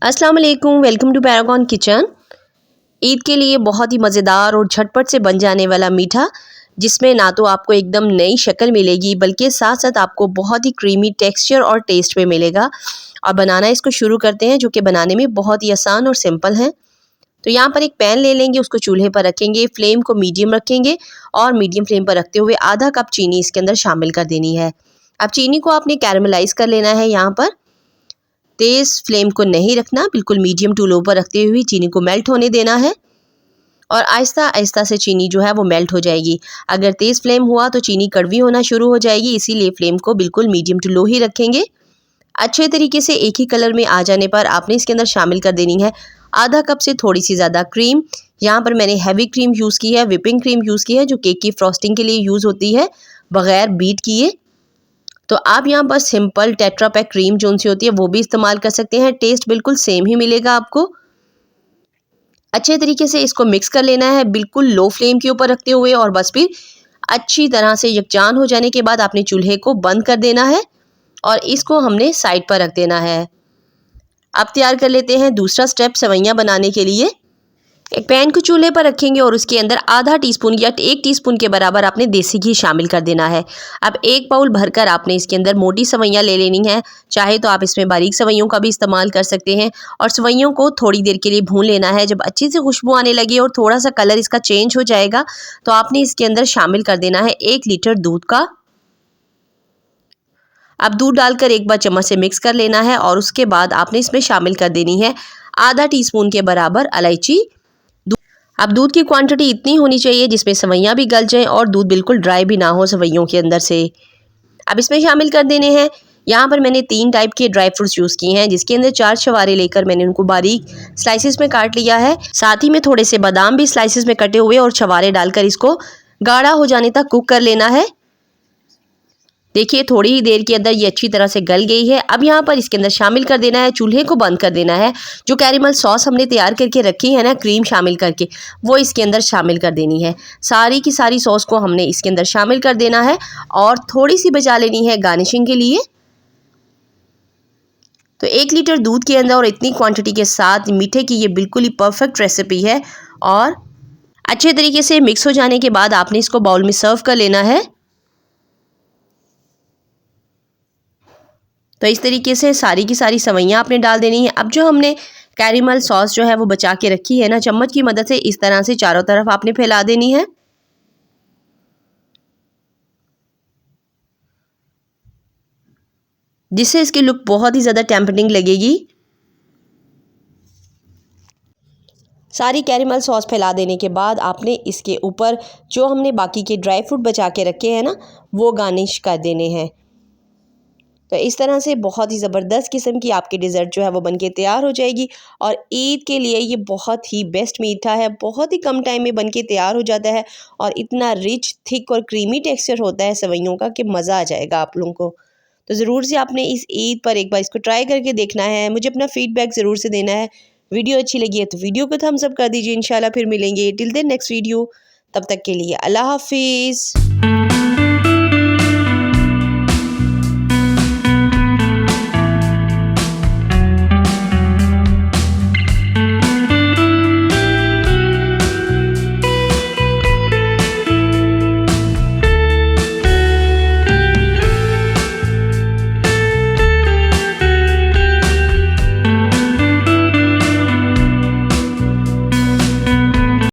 अस्सलाम वालेकुम, welcome to Paragon kitchen. Eid के लिए बहुत ही मज़ेदार और झटपट से बन जाने वाला मीठा, जिसमें ना तो आपको एकदम नई शक्ल मिलेगी बल्कि साथ साथ आपको बहुत ही क्रीमी टेक्सचर और टेस्ट में मिलेगा। और बनाना इसको शुरू करते हैं, जो कि बनाने में बहुत ही आसान और सिंपल है। तो यहाँ पर एक पैन ले लेंगे, उसको चूल्हे पर रखेंगे, फ्लेम को मीडियम रखेंगे और मीडियम फ्लेम पर रखते हुए आधा कप चीनी इसके अंदर शामिल कर देनी है। अब चीनी को आपने कैरमलाइज़ कर लेना है। यहाँ पर तेज़ फ्लेम को नहीं रखना, बिल्कुल मीडियम टू लो पर रखते हुए चीनी को मेल्ट होने देना है और आहिस्ता आहिस्ता से चीनी जो है वो मेल्ट हो जाएगी। अगर तेज़ फ्लेम हुआ तो चीनी कड़वी होना शुरू हो जाएगी, इसीलिए फ्लेम को बिल्कुल मीडियम टू लो ही रखेंगे। अच्छे तरीके से एक ही कलर में आ जाने पर आपने इसके अंदर शामिल कर देनी है आधा कप से थोड़ी सी ज़्यादा क्रीम। यहाँ पर मैंने हैवी क्रीम यूज़ की है, विपिंग क्रीम यूज़ की है, जो केक की फ्रॉस्टिंग के लिए यूज़ होती है बग़ैर बीट किए। तो आप यहाँ पर सिंपल टेट्रा पैक क्रीम जो सी होती है वो भी इस्तेमाल कर सकते हैं, टेस्ट बिल्कुल सेम ही मिलेगा आपको। अच्छे तरीके से इसको मिक्स कर लेना है, बिल्कुल लो फ्लेम के ऊपर रखते हुए, और बस फिर अच्छी तरह से यकजान हो जाने के बाद आपने चूल्हे को बंद कर देना है और इसको हमने साइड पर रख देना है। अब तैयार कर लेते हैं दूसरा स्टेप सेवइयाँ बनाने के लिए। एक पैन को चूल्हे पर रखेंगे और उसके अंदर आधा टीस्पून या 1 टीस्पून के बराबर आपने देसी घी शामिल कर देना है। अब 1 बाउल भरकर आपने इसके अंदर मोटी सेवइयाँ ले लेनी है। चाहे तो आप इसमें बारीक सेवइयों का भी इस्तेमाल कर सकते हैं और सेवइयों को थोड़ी देर के लिए भून लेना है। जब अच्छी सी खुशबू आने लगे और थोड़ा सा कलर इसका चेंज हो जाएगा तो आपने इसके अंदर शामिल कर देना है 1 लीटर दूध का। अब दूध डालकर एक बार चम्मच से मिक्स कर लेना है और उसके बाद आपने इसमें शामिल कर देनी है आधा टीस्पून के बराबर इलायची। अब दूध की क्वांटिटी इतनी होनी चाहिए जिसमें सेवइयाँ भी गल जाएं और दूध बिल्कुल ड्राई भी ना हो सेवइयों के अंदर से। अब इसमें शामिल कर देने हैं, यहाँ पर मैंने 3 टाइप के ड्राई फ्रूट्स यूज़ किए हैं, जिसके अंदर 4 छवारे लेकर मैंने उनको बारीक स्लाइसिस में काट लिया है। साथ ही में थोड़े से बादाम भी स्लाइसिस में कटे हुए और छवारे डालकर इसको गाढ़ा हो जाने तक कुक कर लेना है। देखिए थोड़ी ही देर के अंदर ये अच्छी तरह से गल गई है। अब यहाँ पर इसके अंदर शामिल कर देना है, चूल्हे को बंद कर देना है। जो कैरेमल सॉस हमने तैयार करके रखी है ना, क्रीम शामिल करके, वो इसके अंदर शामिल कर देनी है। सारी की सारी सॉस को हमने इसके अंदर शामिल कर देना है और थोड़ी सी बचा लेनी है गार्निशिंग के लिए। तो 1 लीटर दूध के अंदर और इतनी क्वांटिटी के साथ मीठे की ये बिल्कुल ही परफेक्ट रेसिपी है। और अच्छे तरीके से मिक्स हो जाने के बाद आपने इसको बाउल में सर्व कर लेना है। तो इस तरीके से सारी की सारी सेवइयाँ आपने डाल देनी है। अब जो हमने कैरेमल सॉस जो है वो बचा के रखी है ना, चम्मच की मदद से इस तरह से चारों तरफ आपने फैला देनी है। जिससे इसकी लुक बहुत ही ज़्यादा टेम्पटिंग लगेगी। सारी कैरेमल सॉस फैला देने के बाद आपने इसके ऊपर जो हमने बाकी के ड्राई फ्रूट बचा के रखे हैं ना, वो गार्निश कर देने हैं। तो इस तरह से बहुत ही ज़बरदस्त किस्म की आपकी डिज़र्ट जो है वो बनके तैयार हो जाएगी। और ईद के लिए ये बहुत ही बेस्ट मीठा है, बहुत ही कम टाइम में बनके तैयार हो जाता है और इतना रिच, थिक और क्रीमी टेक्सचर होता है सेवइयों का कि मज़ा आ जाएगा आप लोगों को। तो ज़रूर से आपने इस ईद पर एक बार इसको ट्राई करके देखना है। मुझे अपना फ़ीडबैक ज़रूर से देना है। वीडियो अच्छी लगी है तो वीडियो को थम्स अप कर दीजिए। इंशाल्लाह फिर मिलेंगे टिल देन नेक्स्ट वीडियो। तब तक के लिए अल्लाह हाफिज़।